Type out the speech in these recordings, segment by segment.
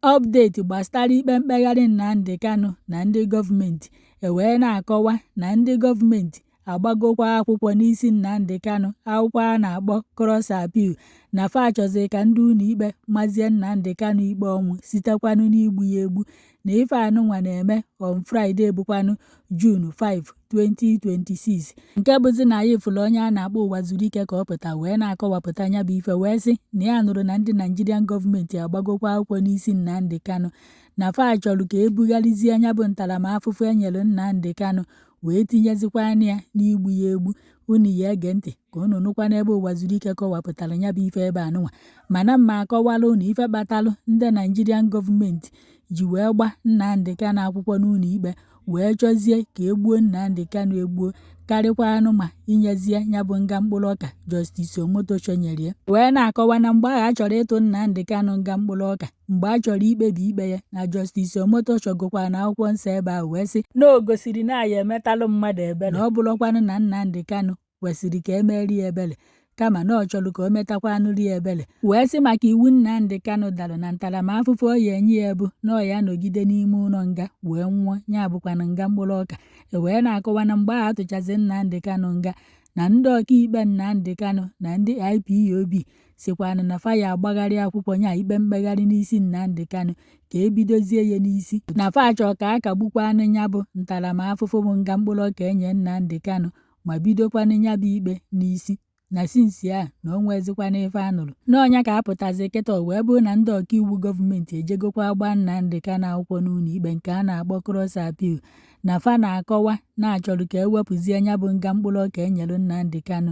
update gbasara ikpe mkpegharị Nnamdi Kanu na ndị gọọmenti wee na-akọwa na ndị gọọmenti agbagokwa akwụkwọ n'isi Nnamdi Kanu, akwụkwọ a na-akpọ cross appeal, na fa achọzi ka ndị ụlọikpe mazie Nnamdi Kanu ikpe ọnwụ sitekwanụ n'igbu ya egbu, na ife anụnwa na-eme on Friday bụkwanụ June 5, 2026. nke bụzi na ya ifụlụ onye a na-akpọ Uwazurike ka ọ pụta wee na-akọwapụta nya bụ ife wee sị na ya nụrụ na ndị Nigerian gọọmenti agbagokwa akwụkwọ n'isi Nnamdi Kanu, na fa chọrọ ka ebugharịzie nya bụ ntaramahụhụ enyere Nnamdi Kanu wee tinyezikwa anya ya n'igbu ya egbu. Unu ya ege ntị ka unu nụkwa n'ebe Uwazurike kọwapụtara nya bụ ife ebe anụnwa, mana mma akọwala unu ife kpatalụ ndị Nigerian gọọmenti ji wee gba Nnamdi Kanu akwụkwọ n'ụlọ ikpe wee chọzie ka egbuo Nnamdi Kanu egbuo, karịkwa anụ ma inyezie ya bụ nga mkpụrụ ọka Justice Omotosho nyere ya. Wee na-akọwa na mgbe ahụ a chọrọ ịtụ Nnamdi Kanu nga mkpụrụ ọka, mgbe a chọrọ ikpebi ikpe ya, na Justice Omotosho gụkwara na akwụkwọ nsọ ebe ahụ wee sị na o gosiri na ya emetalụ mmadụ ebere, na ọ bụrụkwanụ na Nnamdi Kanu kwesịrị ka emeri ya ebere, kama na ọ chọrọ ka o metakwa anụrụ ya ebere. Wee sị maka iwu Nnamdi Kanu dara na ntaramahụhụ ọ ya enye ya bụ na ọ ya nọgide n'ime ụlọ nga wee nwụọ, ya bụkwana nga mkpụrụ ọka. Wee na-akọwa na mgbe a atụchazi Nnamdi Kanu nga, na ndị ọkaikpe Nnamdi Kanu na ndị IPOB sikwana na fa ya agbagharị akwụkwọ nya ikpe mkpegharị n'isi Nnamdi Kanu ka ebidozie ya n'isi, na fa chọọ ka a kagbukwa anụ nya bụ ntaramahụhụ bụ nga mkpụrụ ọka enye Nnamdi Kanu ma bidokwanụ nya bụ ikpe n'isi, na sinsi a na o nwezikwana ife anụrụ n'ọnya ka apụtazi kịta wee bụrụ na ndị ọkaiwu gọọmenti ejegokwa agba Nnamdi Kanu akwụkwọ n'ụlọ ikpe nke a na-akpọ cross appeal, na fa na-akọwa na-achọrọ ka ewepụzie nya bụ nga mkpụrụ ọka enyere Nnamdi Kanu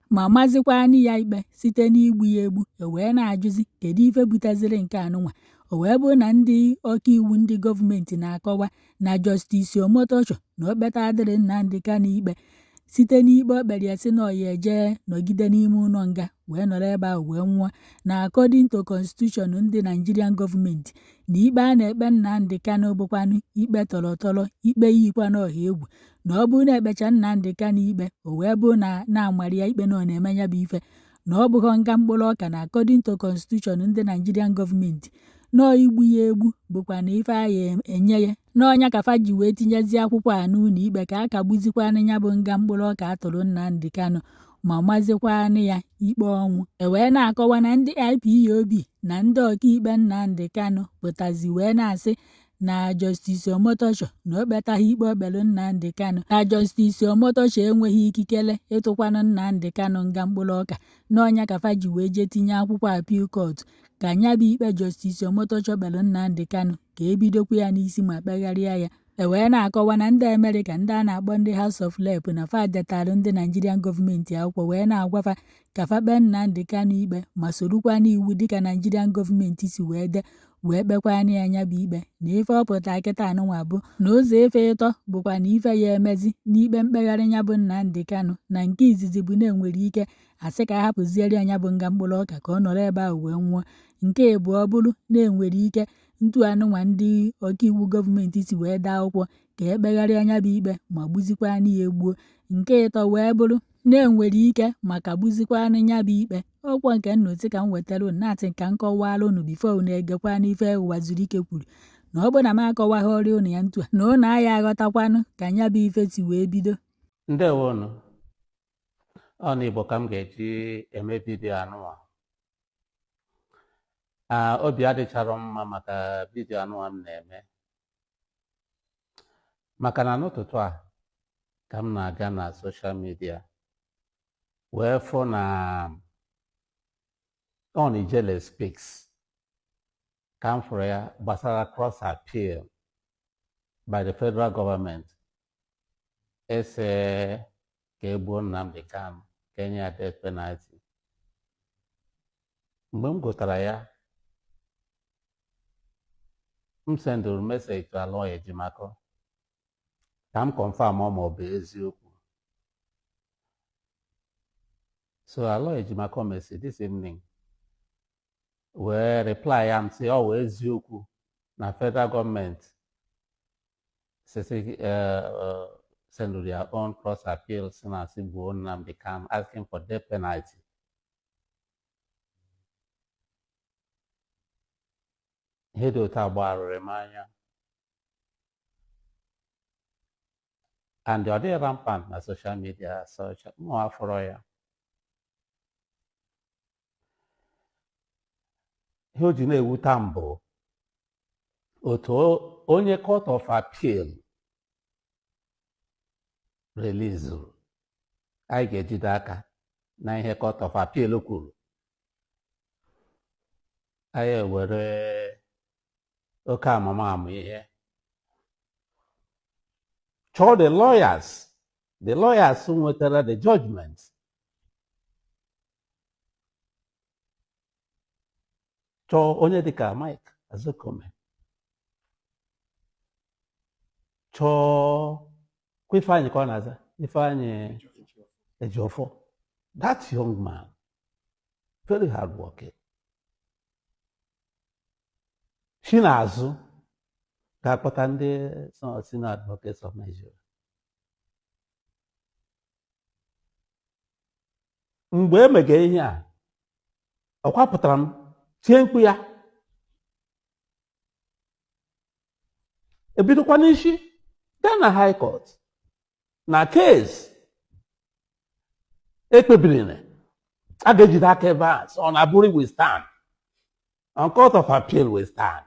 ma mazikwa anụ ya ikpe site n'igbu ya egbu. Wee na-ajụzi kedu ife buteziri nke anụnwa. Wee bụrụ na ndị ọkaiwu ndị gọọmenti na-akọwa na Justice Omotosho na okpeta adịrị Nnamdi Kanu ikpe site n'ikpe o kpere ya sị na ọ ya eje nọgide n'ime ụlọ nga wee nọrọ ebe ahụ wee nwụọ, na according to constitution ndị Nigerian gọọmenti, na ikpe a na-ekpe Nnamdi Kanu bụkwanụ ikpe tọrọtọrọ, ikpe yikwa n'ọha egwu, na ọ bụrụ na ekpecha Nnamdi Kanu ikpe o wee bụrụ na amara ya ikpe na ọ na-eme ya bụ ife, na ọ bụghọ nga mkpụrụ ọka, na according to constitution ndị Nigerian gọọmenti nọọ igbu ya egbu bụkwa na ife a enye ya. N'ọnya ka fa ji wee tinyezie akwụkwọ a n'ụlọ ikpe ka a kagbuzikwa anụ ya bụ nga mkpụrụ ọka atụrụ Nnamdi Kanu ma mazikwa anụ ya ikpe ọnwụ. Wee na-akọwa na ndị IPOB na ndị ọkaikpe Nnamdi Kanu pụtazi wee na-asị na Justice Omotosho na o kpetaghị ikpe o kpere Nnamdi Kanu, na Justice Omotosho enweghị ikikere ịtụkwanụ Nnamdi Kanu nga mkpụrụ ọka. N'ọnya ka fa ji wee jee tinye akwụkwọ appeal court ka nya bụ ikpe Justice Omotosho kpere Nnamdi Kanu ka ebidokwa ya n'isi ma kpegharịa ya. Wee na-akọwa na ndị Amerịka ndị a na-akpọ ndị House of Rep na fa detalụ ndị Nigerian gọọmenti akwụkwọ wee na-agwafa ka fa kpee Nnamdi Kanu ikpe ma sorokwa n'iwu dịka Nigerian gọọmenti si wee dee wee kpekwana ya nya bụ ikpe, na ife ọ pụta kịta anụnwa bụ na ụzọ ife ịtọ bụkwa na ife ya emezi n'ikpe mkpegharị ya bụ Nnamdi Kanu, na nke izizi bụ na enwere ike asị ka a hapụziere ya nya bụ nga mkpụrụ ọka ka ọ nọrọ ebe ahụ wee nwụọ. Nke abụọ bụrụ na enwere ike ntu anụnwa ndị ọkaiwu gọọmenti si wee daa akwụkwọ ka ekpegharịa nya bụ ikpe ma gbuzikwa anụ ya egbuo. Nke ịtọ wee bụrụ na enwere ike maka gbuzikwa anụ nya bụ ikpe. Ọkwọ nke nnọti ka m wetara unu na-atị ka m kọwara unu bifo unu egekwa n'ife Uwazurike kwuru, na ọ bụ na m akọwaghị ọrịa unu ya ntu a na unu agha aghọtakwanụ ka nya bụ ife si wee bido. Ndewonu, ọ na Igbo ka m ga-eji eme vidiyo anụnwa. Obi adịchara mma maka vidiyo anụnwa m na-eme, maka na n'ụtụtụ a ka m na-aga na soshal midia wee fụ na Ijele Speaks ka m fụrụ ya gbasara cross appeal by the federal government ese ka egbuo Nnamdi Kanu ka enye ya death penalty. Mgbe m gụtara ya, m sendụrụ meseji to Aloy Ejimakor ka m confirm ọ ma ọ bụ eziokwu. So Aloy Ejimakor message this evening wee reply ya m sị ọ wụ eziokwu na federal government sendụrụ ya on cross appeal si na asị gbuo Nnamdi Kanu asking for death penalty. ihe dị otu a gbarụrụ m anya and ọ dịghị rampant na social media mụ afọrọ ya ihe o ji na-ewute m bụ otu onye court of appeal relizuru anyị ga-ejide aka na ihe court of appeal kwuru anyị ewere oke amụmamụ ihe chọọ the lawyers nwetara the judgment chọọ onye dịka Mike Azokome chọọ Ifeanyị ka ọ na-aza Ifeanyị Ejiofor, that young man very hard working si n'azụ ga-akpọta ndị Senior Advocates of Nigeria. Mgbe emege ihe a ọ kwapụtara m tie mkpu ya ebidokwa n'isi gaa na High Court na case ekpebiri a ga-ejide aka ebe a ọ na-abụrụ we stand on Court of Appeal we stand.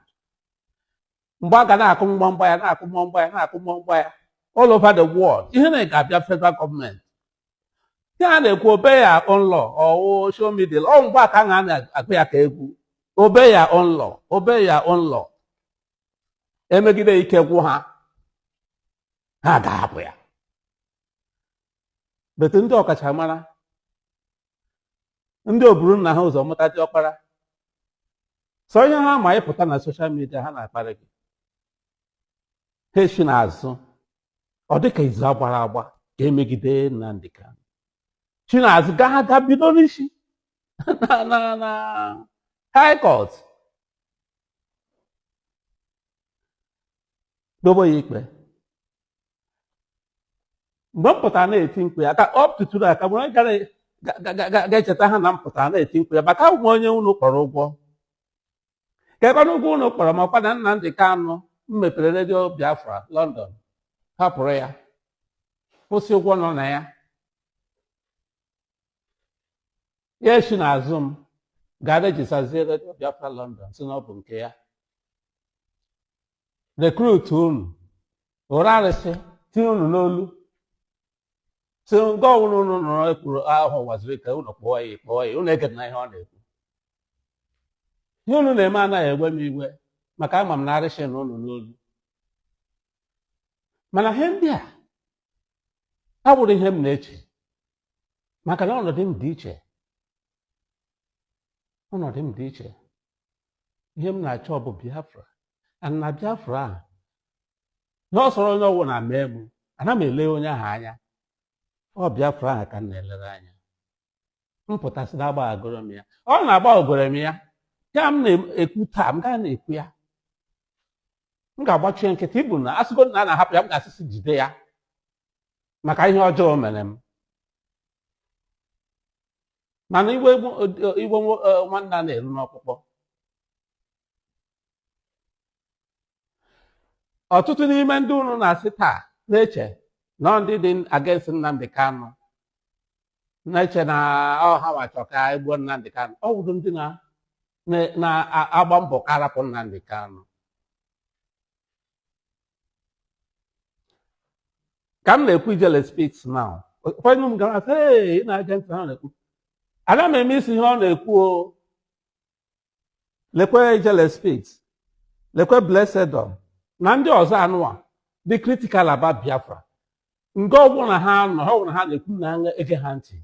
Mgbe a ga na-akụ mgbọmgba ya na-akụ mgbọmgba ya all over the world ihe na-ga-abịa federal government ihe a na-ekwu obey ya own law or show me the law mgbe aka a na-akụ ya ka egwu obey ya own law emegide ike gwụ ha ga-ahapụ ya betu ndị ọkachamara ndị oburu nna ha ụzọ mụta dị ọkpara so ihe ha ma ịpụta na social media ha na-akparị gị ha esi n'azụ ọ dịka izu agbara agba ga-emegide Nnamdi Kanu Chinazụ ga bido n'isi na High Court dobe ya ikpe mgbe m pụtara na-eti mkpu ya ka ọ pụtụtụrụ aka mgbe ga-echeta ha na m pụtara na-eti mkpu ya maka ụmụ onye unu kpọrọ ụgwọ kekwana ụgwọ unu kpọrọ ma ọkwa na Nnamdi Kanu m mepere redio Biafra London hapụrụ ya kwụsị ụgwọ nọ na ya ya esi n'azụ m ga-rejisazie redio Biafra London si na ọ bụ nke ya rekrut unu ụra arịsị tinye unu n'olu si nke ọbụla unu nọrọ ekwuru ahụ Uwazurike unu kpọọ ya unu egede na ihe ọ na-ekwu ihe unu na-eme anaghị egwe m iwe maka ama m na arịsị na unu n'olu mana ihe ndị a bụrụ ihe m na-eche maka na ọnọdụ m dị iche ihe m na-achọ bụ Biafra na Biafra a na ọ sọrọ onye ọwụ na mee m ana m ele onye ahụ anya ọ Biafra ahụ ka m na-elere anya mpụtasị na agba agoro m ya ọ na-agba ogoro m ya ya m na-ekwu taa m gaa na-ekwu ya m ga-agbachie nkịtị ibu na asịgo na a na-ahapụ ya m ga-asịsị jide ya maka ihe ọjọọ mere m mana iwe nwanne a na-eru n'ọkpụkpọ ọtụtụ n'ime ndị unu na-asị taa na-eche na ndị dị against Nnamdi Kanu na-eche na ha wachọ ka egbuo Nnamdi Kanu ọ wụrụ ndị na-agba mbọ ka arapụ Nnamdi Kanu ka m na-ekwu Ijele speaks now ụfọdụ m gara sị na-aja ntị ha na-ekwu ana m eme isi ihe ọ na-ekwu o lekwe Ijele speaks lekwe Blessed na ndị ọzọ anụwa dị critical about Biafra nke ọbụla ha nọ ha ọbụla ha na-ekwu na ege ha ntị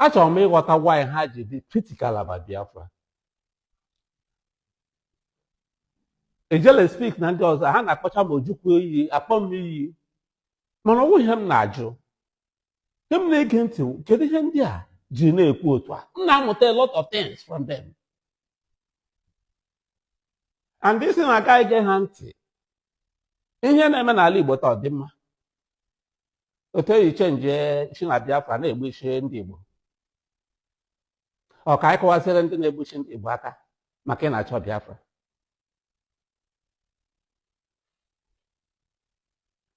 achọrọ m ịghọta why ha ji dị critical about Biafra Ijele speak na ndị ọzọ ha na-akpọcha m Ojukwu iyi akpọ m iyi mana ọ bụ ihe m na-ajụ ihe m na-ege ntị kedu ihe ndị a ji na-ekwu otu a m na-amụta a lot of things from them and isi na-aka ige ha ntị ihe na-eme n'ala Igbo taa ọ dị mma otu eyi chenji isi na Biafra na-egbu isi ndị Igbo ọ ka anyị kọwasịrị ndị na-egbu isi ndị Igbo aka maka ị na-achọ Biafra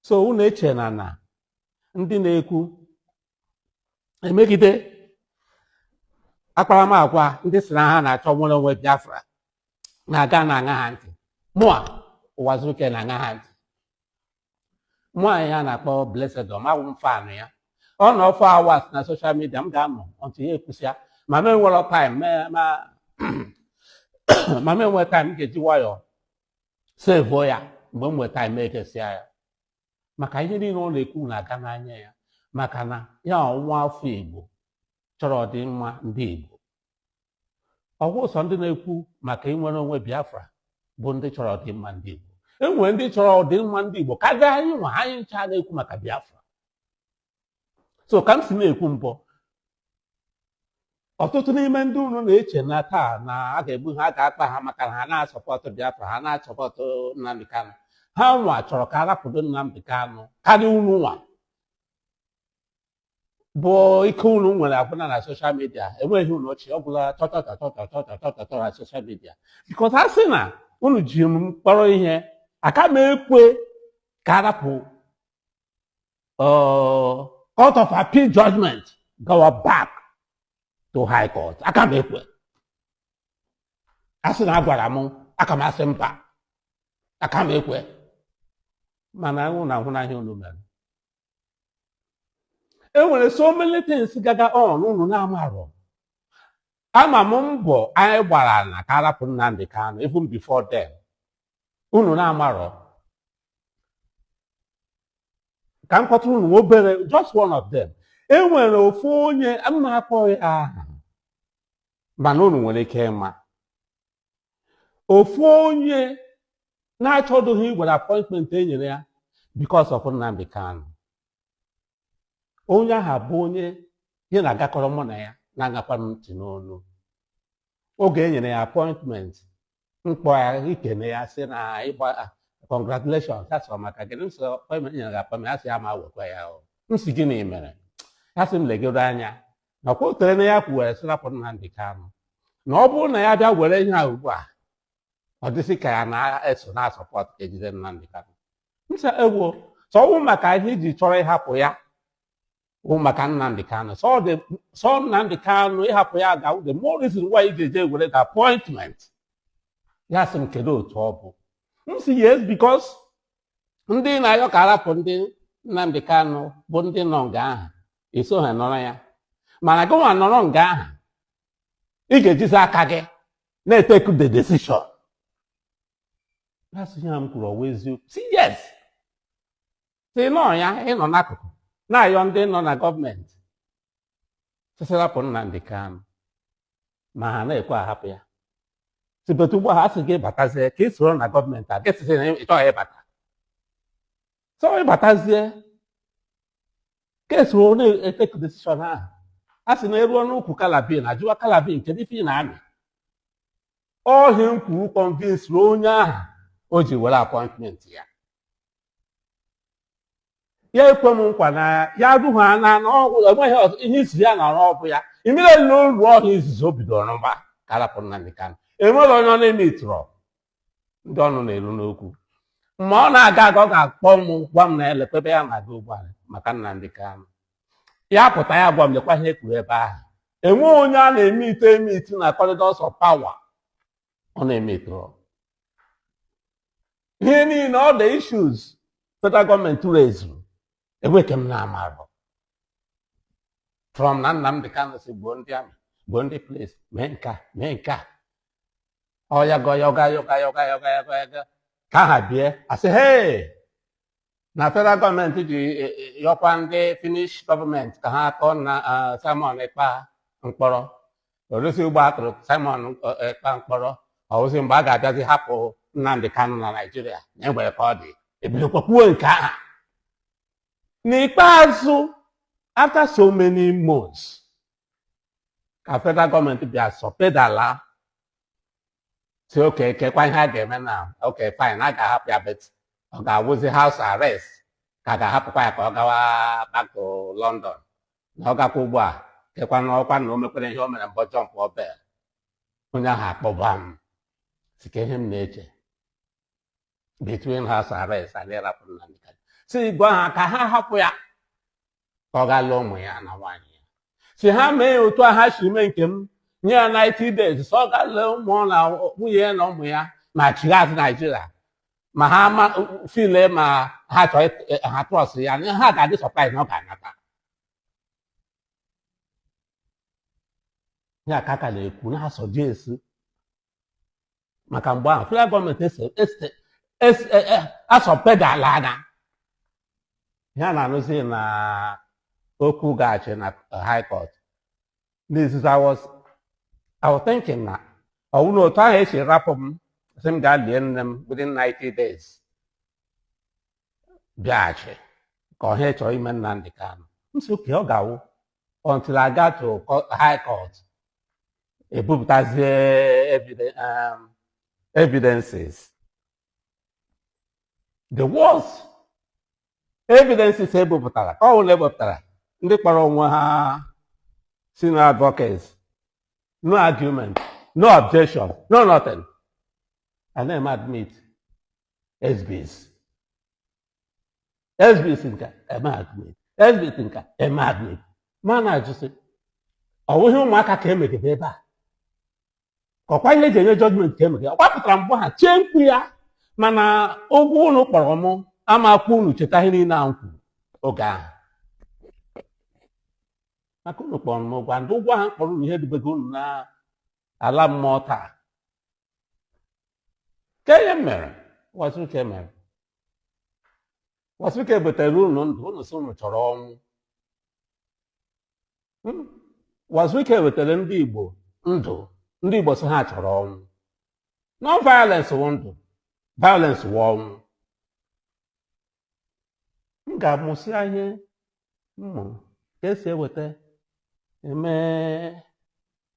so unu eche na ndị na-ekwu emegide akparamagwa ndị si na ha na-achọ nwere onwe Biafra na-aga na-aṅa ha ntị. Mụa Uwazurike na-aṅa ha ntị. Nwaanyị a na-akpọ Blessed awụ m fan ya. Ọ nọ 4 hours na social media, m ga-anọ otu ya ekwusịa ma m enwere time ma m enwere time m ga-eji nwayọọ sevuo ya mgbe m nwere time ekesịa ya, maka ihe niile ọ na-ekwu na-aga n'anya ya, maka na ya nwa afọ Igbo chọrọ ọdịmma ndị Igbo. Ọgwụ ụsọ ndị na-ekwu maka inwere onwe Biafra bụ ndị chọrọ ọdịmma ndị Igbo. Enwere ndị chọrọ ọdịmma ndị Igbo karịa anyị nwa anyị ncha na-ekwu maka Biafra. So ka m si na-ekwu mbụ, ọtụtụ n'ime ndị unu na-eche na taa na a ga-egbu ha, a ga-akpa ha maka na ha na-asọpọtụ Biafra, ha na-asọpọtụ Nnamdi Kanu. Ha nwa chọrọ ka arapụdo Nnamdi Kanu karịa unu nwa bụ ike unu nwere abụna na soshal midia. Enweghị unu ochie ọ bụla chọchọchọchọchọchọchọchọ na soshal midia, bikọs ha sị na unu ji m mkpọrọ ihe, aka m ekwe ka arapụ Court of Appeal judgment go back to High Court. Aka m ekwe. A sị na a gwara m, aka m asị mba, aka m ekwe. Mana unu na-ahụ na ihe unu mere. Enwere so many things gaga on unu na-amarọ. Ama m mbọ anyị gbara na ka arapụ Nnamdi Kanu even before then. Unu na-amarọ. Ka m kpọtụrụ unu obere, just one of them. Enwere ofu onye m na-akpọ ya aha, mana unu nwere ike ịma. Ofu onye na-achọdụghị igwere appointment e nyere ya because of Nnamdi Kanu. Onye ahụ bụ onye ihe na-agakọrọ mụ na ya na-agakwa m ntị n'onu. Oge e nyere ya appointment, mkpọ ya ikene ya sị na ịgba congratulations, ya sọrọ maka gịnị. M sị appointment nyere gị appointment, ya sị ya ma wekwa ya. M sị gịnị mere? Ya sị m legodo anya na kwa otere na ya kwuwere sị rapụ Nnamdi Kanu na ọ bụrụ na ya bịa were ihe a ugbu a, ọ dịsị ka ya na-eso na-asọpọtụ ka ejide Nnamdi Kanu. M sị egwu sọwụ maka ihe iji chọrọ ịhapụ ya bụ maka Nnamdi Kanu. So Nnamdi Kanu ịhapụ ya ga the more reason why ị ga-eje were the appointment. Ya sị m kedu otu ọ bụ? M sị yes, because ndị na-ayọ ka arapụ ndị Nnamdi Kanu bụ ndị nọ nga ahụ, eso ha nọrọ ya. Mana gị nwa nọrọ nga ahụ, ị ga-ejizi aka gị na-eteku the decision. Ya sị ya m kwuru ọwa eziokwu. Si yes. Si nọ ya ịnọ n'akụkụ na-ayọ ndị nọ na gọọmenti sịsịrapụ Nnamdi Kanu, ma ha na-ekwe ahapụ ya. Sibetu ugbu a ha sị gị batazie ka ị soro na gọọmenti a, gịsịsị na ịchọghị ịbata. So ịbatazie ka esoro na-eteku decision ahụ. A sị na eruo n'ukwu kalabin, ajụwa kalabin kedu ife ị na-amị. Ọhị m kwuru convince onye ahụ o ji were appointment ya. Ya ekwe m nkwa na ya duhu na enweghị ihe isi ya na ọrụ ọbụ ya. Imere n'olu ọhịa izizi o bidoro n'ụba ka arapụ Nnamdi Kanu. Enwere onye ọ na-eme itụrọ ndị ọnụ na-eru n'okwu. Ma ọ na-aga aga ọ ga-akpọ m gwa m na elekwebe ya na-aga ụgbọala maka Nnamdi Kanu. Ya pụta ya gwa m lekwa ihe ekwuru ebe ahụ. Enwe onye a na-eme ite na corridors of power ọ na-eme itụrọ. Ihe niile all the issues federal gọọmenti raised enweke m na-amarụ. From na Nnamdi Kanu si gbuo ndị amị, gbuo ndị place, mee nka. Yoga ka ha bie asị hey na federal gọọmenti ji yọkwa ndị Finnish gọọmenti ka ha kọọ na Simon Ekpa mkpọrọ. Orisi ụgbọ atụrụ Simon Ekpa mkpọrọ. Ọwụzi mgbe a ga-abịazi hapụ Nnamdi Kanu na Naịjirịa na enwere ka ọ dị ebidokwa kwuo nke ahụ. N'ikpeazụ, after so many months, ka federal gọọmenti bịa sọpedala si oke kekwa ihe a ga-eme na oke fine, a ga-ahapụ ya, bet ọ ga-awụzi house arrest ka a ga-ahapụkwa ya ka ọ gawa back to London. Na ọ gakwa ugbu a kekwa n'ọkwa na o mekwere ihe o mere mbọ jump obel. Onye ahụ akpọba m si ka ihe m na-eche between house arrest and ịrapụ Nnamdi Kanu. si gwa ha ka ha hapụ ya ka ọ gaa lụọ ụmụ ya na nwaanyị ya si ha mee otu a ha si mee nke m nye ya 90 days so ọ gaa lee ụmụ na nwunye ya na ụmụ ya ma chigha azụ Naijiria ma ha file ma ha chọọ ha trọst ya ha ga-adị surprise na ọ ga-anata ya ka aka na-ekwu na-asọ dị esi maka mgbe ahụ federal gọọmenti asọ pedal anya ya na-anụzi na okwu gaghachi na high court n'izuzu I was thinking na ọ bụrụ na otu ahụ esi rapụ m sị m gaa lie nne m within 90 days bịaghachi ka ọha chọrọ ime Nnamdi Kanu nsi oke ọ ga-awụ until I got to high court ebupụtazie evidences the worst evidences ebupụtara ka ọ bụla ebupụtara ndị kpọrọ onwe ha senior advocates no argument no objection no nothing and then admit SBS nka eme admit SBS nka eme admit mana ajụsị ọ bụghị ụmụaka ka emegide ebe a ka ọkwa ihe eji enye judgment ka emegide ọ gbapụtara mgbe ha chie mkpu ya mana ụgwọ unu kpọrọ m amakwa unu cheta ihe niile ahụ kwuru oge ahụ maka unu kpọrọ m ụgwọ ndị ụgwọ ahụ kpọrọ unu ihe dubego unu na ala mmụọ taa ka ihe mere Uwazurike mere Uwazurike butere unu ndụ unu si unu chọrọ ọnwụ Uwazurike wetara ndị Igbo ndụ ndị Igbo si ha chọrọ ọnwụ non violence wụ ndụ violence wụ ọnwụ m ga-amụsị ihe mmụrụ ka esi eweta eme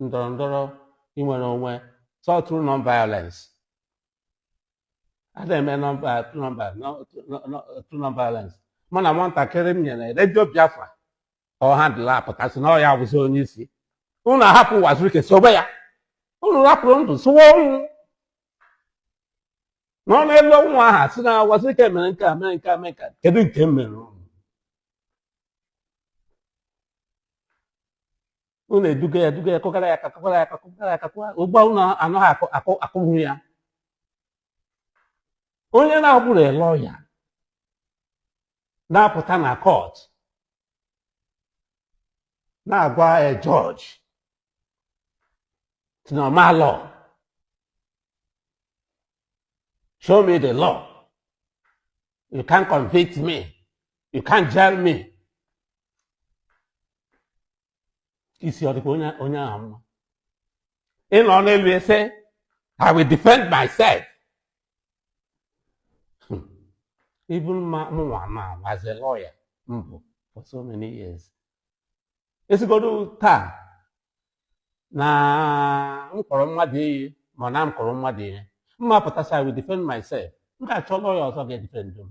ndọrọ ndọrọ inwere onwe so through non violence a na-eme through non violence mụ na nwatakịrị m nyere redio Biafra ọha dịla apụtasị na ọ ya bụzi onye isi unu ahapụ Uwazurike sobe ya unu rapụrụ ndụ sụwa ọnwụ nọ n'elu ọnwụ aha si na Uwazurike mere nke a mere nke a mere nke kedu nke m mere unu eduga ya kụgara ya ụgbọ unu anaghị akụhụ ya onye na-abụrụ lọya na-apụta na court na-agwa judge normal law show me the law you can't convict me you can't jail me isi ọ dịkwa onye ahụ mma ịnọ n'elu ese I will defend myself even mụnwa now as a lawyer for so many years esigodo taa na m kọrọ mmadụ iyi ma na m kọrọ mmadụ ihe mma pụtasị I will defend myself m ga-achọ lawyer ọzọ ga-edefend m